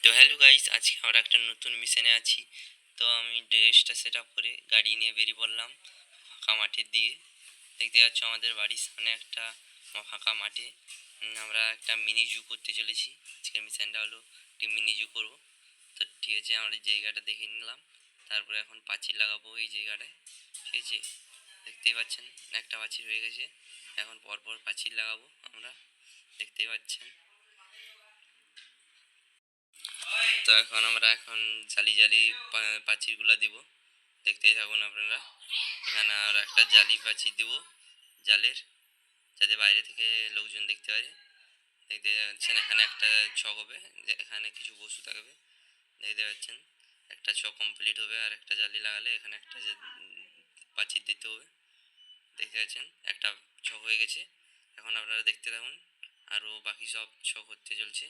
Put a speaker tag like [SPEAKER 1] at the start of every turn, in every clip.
[SPEAKER 1] তো hello guys, আজকে আমরা একটা নতুন মিশনে আছি। তো আমি ড্রেসটা সেট আপ করে গাড়ি নিয়ে বেরিয়ে পড়লাম ফাঁকা মাঠের দিকে। দেখতে পাচ্ছ আমাদের বাড়ির সামনে একটা ফাঁকা মাঠে আমরা একটা মিনি জু করতে চলেছি। আজকের মিশনটা হলো একটি মিনি জু করবো। তো ঠিক আছে, আমরা এই জায়গাটা দেখে নিলাম। তারপরে এখন পাঁচিল লাগাবো এই জায়গাটায়। ঠিক আছে, দেখতেই পাচ্ছেন একটা পাঁচিল হয়ে গেছে। এখন পরপর পাঁচিল লাগাবো আমরা, দেখতেই পাচ্ছেন। তো আমরা এখন জালি জালি পাঁচিরগুলো দিব, দেখতেই থাকুন আপনারা। এখানে আর একটা জালি পাঁচির দিব জালের, যাতে বাইরে থেকে লোকজন দেখতে পারে। দেখতে পাচ্ছেন এখানে একটা ছক হবে, যে এখানে কিছু বস্তু থাকবে। দেখতে পাচ্ছেন একটা ছক কমপ্লিট হবে, আর একটা জালি লাগালে এখানে একটা পাঁচির দিতে হবে। দেখতে পাচ্ছেন একটা ছক হয়ে গেছে। এখন আপনারা দেখতে থাকুন, আরও বাকি সব ছক হতে চলছে।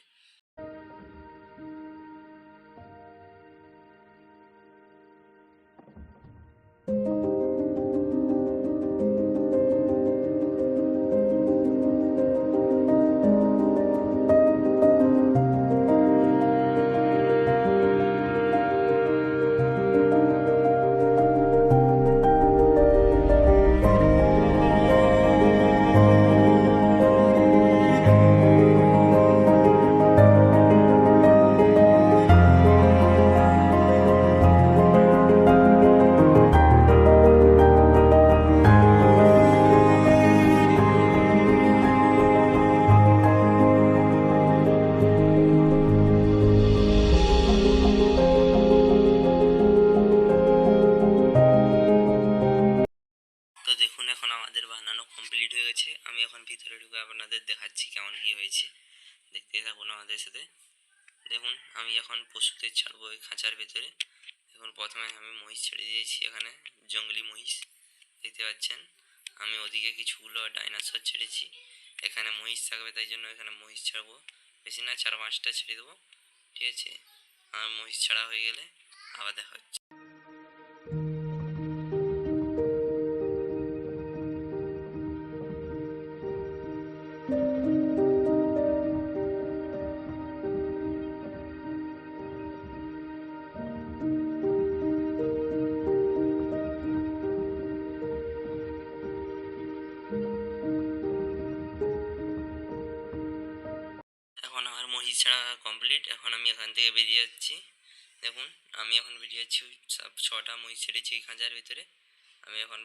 [SPEAKER 1] তো দেখুন, এখন আমাদের বানানো কমপ্লিট হয়ে গেছে। আমি এখন ভিতরে ঢুকে আপনাদের দেখাচ্ছি কেমন কি হয়েছে। দেখতে থাকুন আমাদের সাথে। দেখুন, আমি এখন পশুদের ছাড়বো ওই খাঁচার ভেতরে। দেখুন, প্রথমে আমি মহিষ ছেড়ে দিয়েছি, এখানে জঙ্গলি মহিষ দেখতে পাচ্ছেন। আমি ওদিকে কিছুগুলো ডাইনোসর ছেড়েছি। এখানে মহিষ থাকবে, তাই জন্য এখানে মহিষ ছাড়বো। বেশি না, 4-5টা ছেড়ে দেবো। ঠিক আছে, আমার মহিষ ছাড়া হয়ে গেলে আবার দেখা হচ্ছে। এখন আমার মহিষ ছাড়া কমপ্লিট। এখন আমি এখান থেকে বেরিয়ে যাচ্ছি। দেখুন, আমি এখন বেরিয়ে যাচ্ছি। ওই 6টা মহিষ ছেড়েছি এই খাঁচার ভিতরে। আমি এখন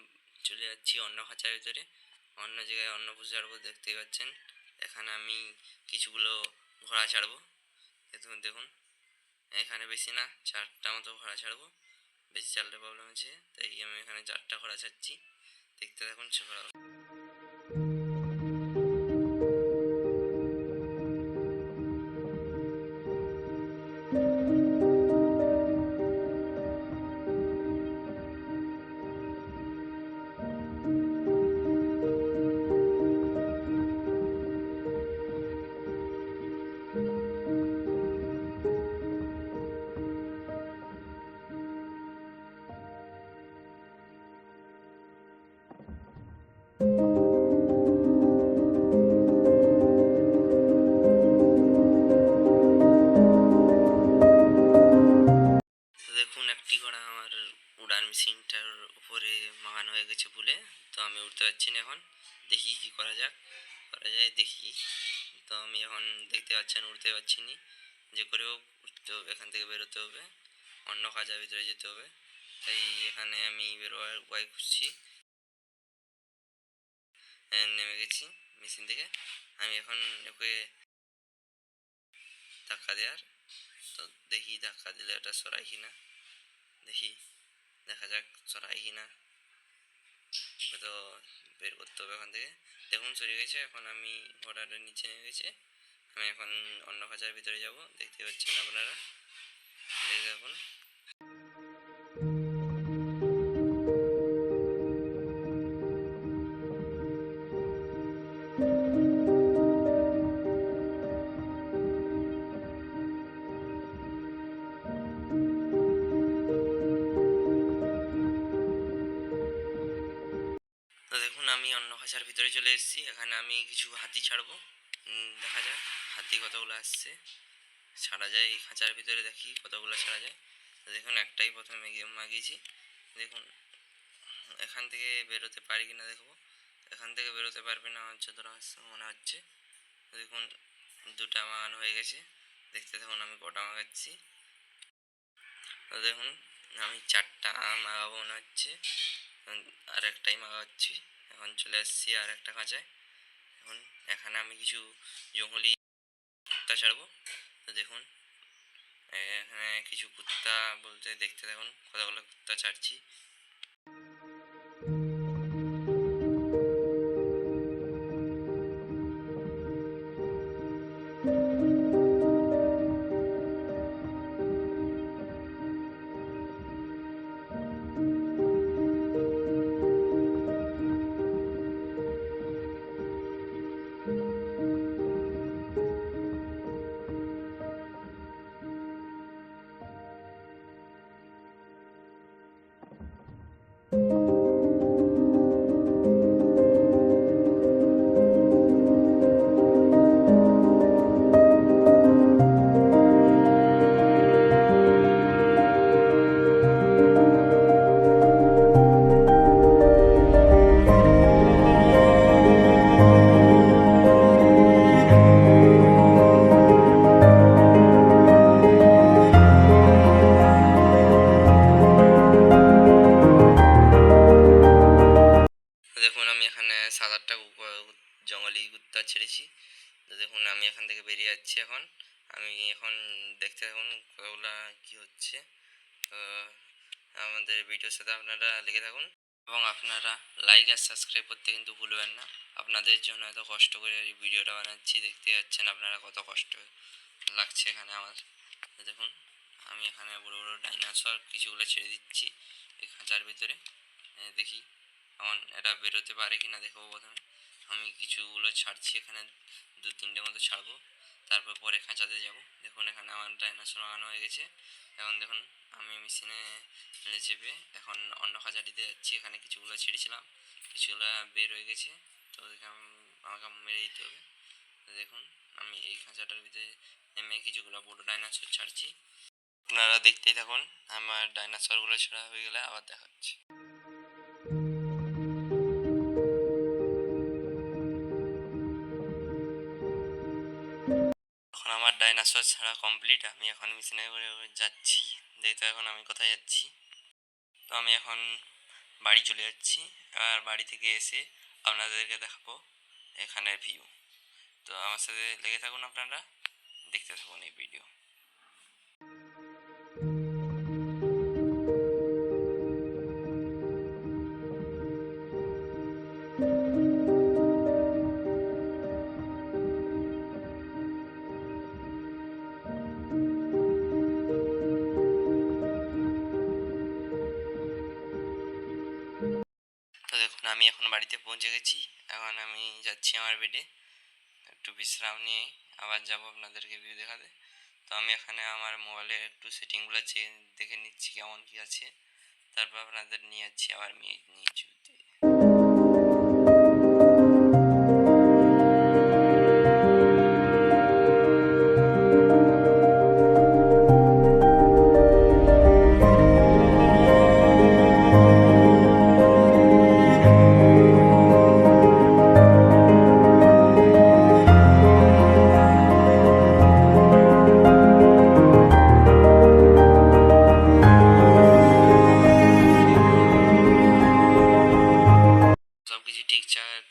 [SPEAKER 1] চলে যাচ্ছি অন্য খাঁচার ভিতরে, অন্য জায়গায় অন্য পশু ছাড়বো। দেখতেই পাচ্ছেন এখানে আমি কিছুগুলো ঘোড়া ছাড়বো। দেখুন দেখুন, এখানে বেশি না, 4টা মতো ঘোড়া ছাড়বো। বেশি ছাড়লে প্রবলেম আছে, তাই আমি এখানে 4টা ঘোড়া ছাড়ছি। দেখতে থাকুন ঘোড়া। দেখুন, একটি ঘোড়া আমার উড়ান মেশিনটার উপরে মাখানো হয়ে গেছে ভুলে। তো আমি উঠতে পারছি না এখন। দেখি কি করা যায় দেখি। তো আমি এখন দেখতে পাচ্ছেন উঠতে পারছি না। যে করেও উঠতে হবে, এখান থেকে বেরোতে হবে, অন্য খাঁচার ভিতরে যেতে হবে। তাই এখানে আমি বেরোবার উপায় খুঁজছি। নেমে গেছি মেশিন থেকে। আমি এখন ওকে ধাক্কা দেওয়ার, তো দেখি ধাক্কা দিলে এটা সরাই কিনা। দেখি, দেখা যাক সরাই কিনা। তো বের করতে হবে এখান থেকে। দেখুন, সরে গেছে। এখন আমি ঘোড়াটা নিচে নেমে গেছে। আমি এখন অন্য খাঁচার ভিতরে যাব, দেখতে পাচ্ছেন আপনারা। দেখে দেখুন। তো দেখুন, আমি অন্য খাঁচার ভিতরে চলে এসেছি। এখানে আমি কিছু হাতি ছাড়বো। দেখা যাক হাতি কতগুলো আসছে। ছাড়া যায় এই খাঁচার ভিতরে, দেখি কতগুলো ছাড়া যায়। তো দেখুন একটাই প্রথমে মাগিয়েছি, দেখুন এখান থেকে বেরোতে পারি কিনা দেখবো। এখান থেকে বেরোতে পারবে না আমার যতটা মনে হচ্ছে। দেখুন দুটা মাগানো হয়ে গেছে, দেখতে থাকুন আমি কটা মাগাচ্ছি। তো দেখুন আমি 4টা মাগাবো মনে হচ্ছে, আর একটাই মাগাচ্ছি। এখন চলে আসছি আর একটা খাঁচায়। এখন এখানে আমি কিছু জঙ্গলি কুত্তা ছাড়বো। তো দেখুন এখানে কিছু কুত্তা বলতে দেখতে থাকুন কতগুলো কুত্তা ছাড়ছি। দেখুন আমি এখানে 7-8টা জঙ্গলি কুত্তা ছেড়েছি। তো দেখুন আমি এখান থেকে বেরিয়ে যাচ্ছি। এখন আমি এখন দেখতে থাকুন কতগুলা কি হচ্ছে। তো আমাদের ভিডিওর সাথে আপনারা লেগে থাকুন এবং আপনারা লাইক আর সাবস্ক্রাইব করতে কিন্তু ভুলবেন না। আপনাদের জন্য এত কষ্ট করে এই ভিডিওটা বানাচ্ছি, দেখতে পাচ্ছেন আপনারা কত কষ্ট লাগছে এখানে আমার। তো দেখুন আমি এখানে বড় বড় ডাইনোসর কিছুগুলো ছেড়ে দিচ্ছি এই খাঁচার ভিতরে। দেখি এখন এটা বেরোতে পারে কিনা দেখবো। প্রথমে আমি কিছুগুলো ছাড়ছি, এখানে 2-3টে মতো ছাড়বো, তারপর পরে খাঁচাতে যাব। দেখুন এখানে আমার ডাইনোসর লাগানো হয়ে গেছে। এখন দেখুন আমি মেশিনে চেপে এখন অন্য খাঁচাটিতে যাচ্ছি। এখানে কিছুগুলো ছেড়েছিলাম, কিছুগুলো বের হয়ে গেছে, তো আমাকে মেরে দিতে হবে। তো দেখুন আমি এই খাঁচাটার ভিতরে নেমে কিছুগুলো বড় ডাইনোসর ছাড়ছি। আপনারা দেখতেই থাকুন, আমার ডাইনোসরগুলো ছাড়া হয়ে গেলে আবার দেখাচ্ছি। এখন আমার ডাইনোসর ছাড়া কমপ্লিট। আমি এখন মেশিনে করে যাচ্ছি, দেখতে এখন আমি কোথায় যাচ্ছি। তো আমি এখন বাড়ি চলে যাচ্ছি, আর বাড়ি থেকে এসে আপনাদেরকে দেখাবো এখানের ভিউ। তো আমার সাথে লেগে থাকুন, আপনারা দেখতে থাকুন এই ভিডিও। তো দেখুন আমি এখন বাড়িতে পৌঁছে গেছি। এখন আমি যাচ্ছি আমার বেডে, একটু বিশ্রাম নিয়ে আবার যাব আপনাদেরকে ভিউ দেখাতে। তো আমি এখানে আমার মোবাইলের একটু সেটিংগুলো দেখে নিচ্ছি কেমন কী আছে, তারপর আপনাদের নিয়ে যাচ্ছি আবার নিয়ে যেতে। সব কিছু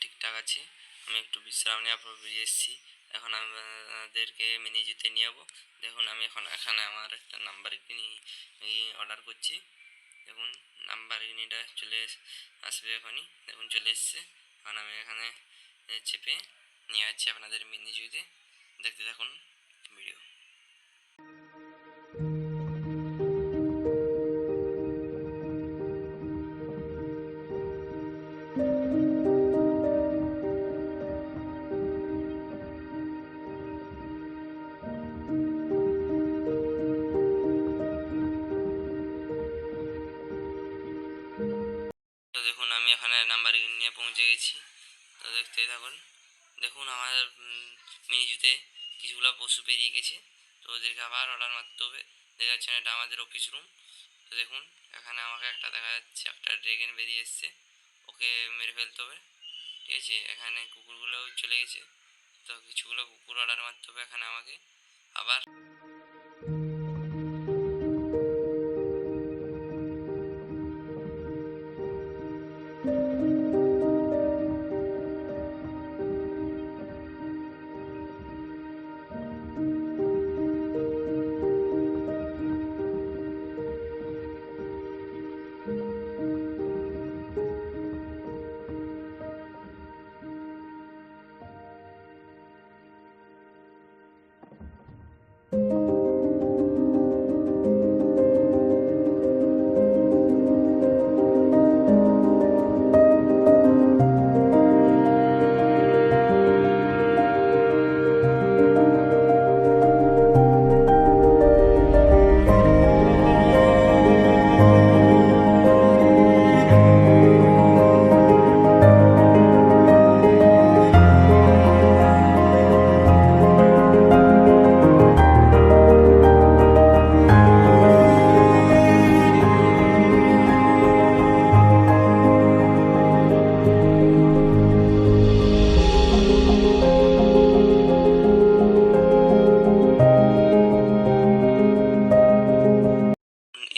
[SPEAKER 1] ঠিকঠাক আছে। আমি একটু বিশ্রাম নেওয়ার পর বেরিয়ে এসেছি। এখন আমাদেরকে মেনিজুতে নিয়ে যাবো। দেখুন আমি এখন এখানে আমার একটা নাম্বার অর্ডার করছি। দেখুন নাম্বার ইনিটা চলে আসবে এখনই। দেখুন চলে এসছে। এখন আমি এখানে চেপে নিয়ে যাচ্ছি আপনাদের মেনিজুতে, দেখতে থাকুন ভিডিও। তো দেখুন আমি এখানে নাম্বার নিয়ে পৌঁছে গেছি। তো দেখতেই থাকুন। দেখুন আমার মেনুতে কিছুগুলো পশু বেরিয়ে গেছে। তো তো ওদেরকে আবার অর্ডার মারতে হবে। দেখতে পাচ্ছেন এটা আমাদের অফিস রুম। তো দেখুন এখানে আমাকে একটা দেখা যাচ্ছে একটা ড্রেগন বেরিয়ে এসছে, ওকে মেরে ফেলতে হবে। ঠিক আছে, এখানে কুকুরগুলোও চলে গেছে, তো কিছুগুলো কুকুর অর্ডার মারতে হবে এখানে আমাকে আবার।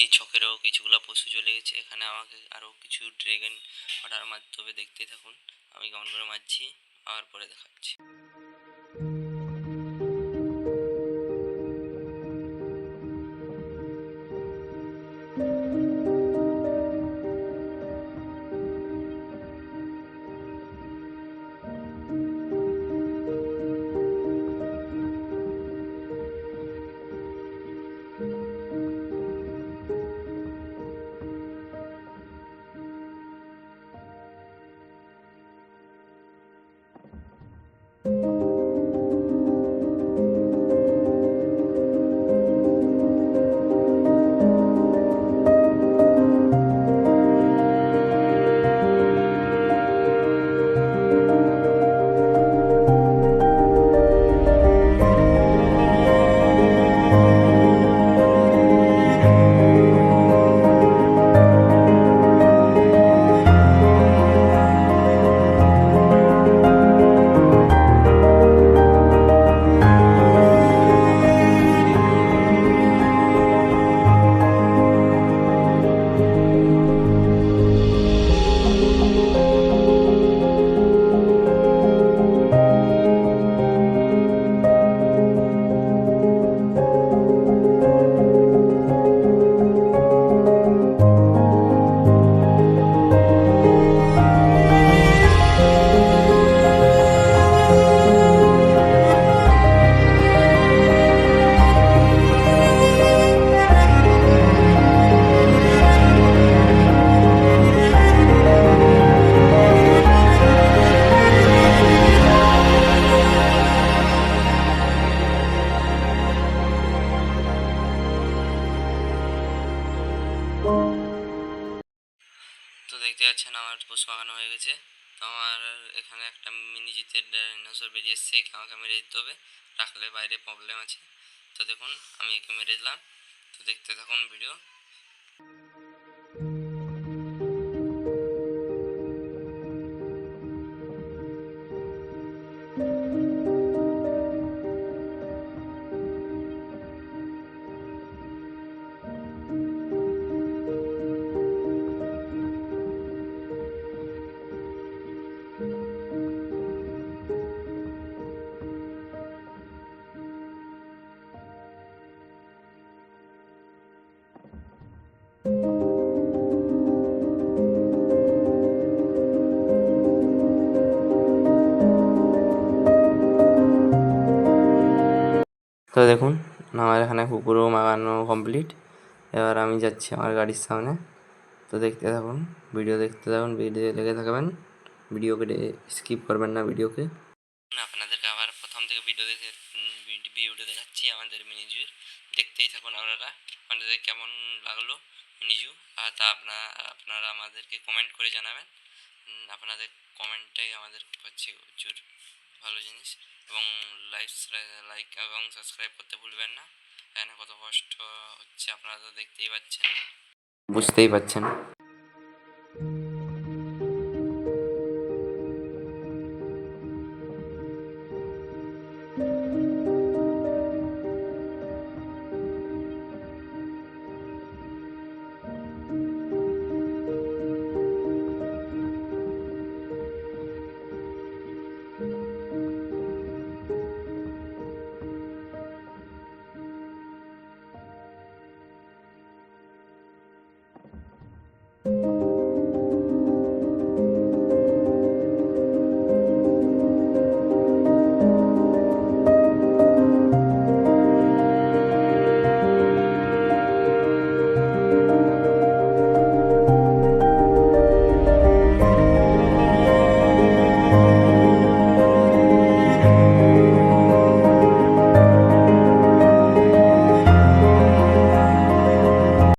[SPEAKER 1] এই ছকেরও কিছুগুলো পশু চলে গেছে, এখানে আমাকে আরও কিছু ড্রেগন অর্ডার মারতে হবে। দেখতেই থাকুন আমি কেমন করে মারছি, আবার পরে দেখাচ্ছি। তো দেখতে পাচ্ছেন আমার পোষ বাগানো হয়ে গেছে। তো আমার এখানে একটা মিনি জিতের ডাইনোসর বেরিয়ে এসছে, একে আমাকে মেরে দিতে হবে, রাখলে বাইরে প্রবলেম আছে। তো দেখুন আমি একে মেরে দিলাম। তো দেখতে থাকুন ভিডিও। তো দেখুন আমার এখানে কুকুরও মাগানো কমপ্লিট। এবার আমি যাচ্ছি আমার গাড়ির সামনে। তো দেখতে থাকুন ভিডিও, দেখতে থাকুন ভিডিও, লেগে থাকবেন, ভিডিওকে স্কিপ করবেন না ভিডিওকে। আপনাদেরকে আবার প্রথম থেকে ভিডিও দেখাচ্ছি আমাদের মিনিজুর। দেখতেই থাকুন আপনারা, আপনাদের কেমন লাগলো মিনিজু। আর তা আপনারা আমাদেরকে কমেন্ট করে জানাবেন। আপনাদের কমেন্টটাই আমাদের হচ্ছে প্রচুর ভালো জিনিস। এবং লাইক এবং সাবস্ক্রাইব করতে ভুলবেন না। এখানে কত কষ্ট হচ্ছে আপনারা তো দেখতেই পাচ্ছেন, বুঝতেই পাচ্ছেন।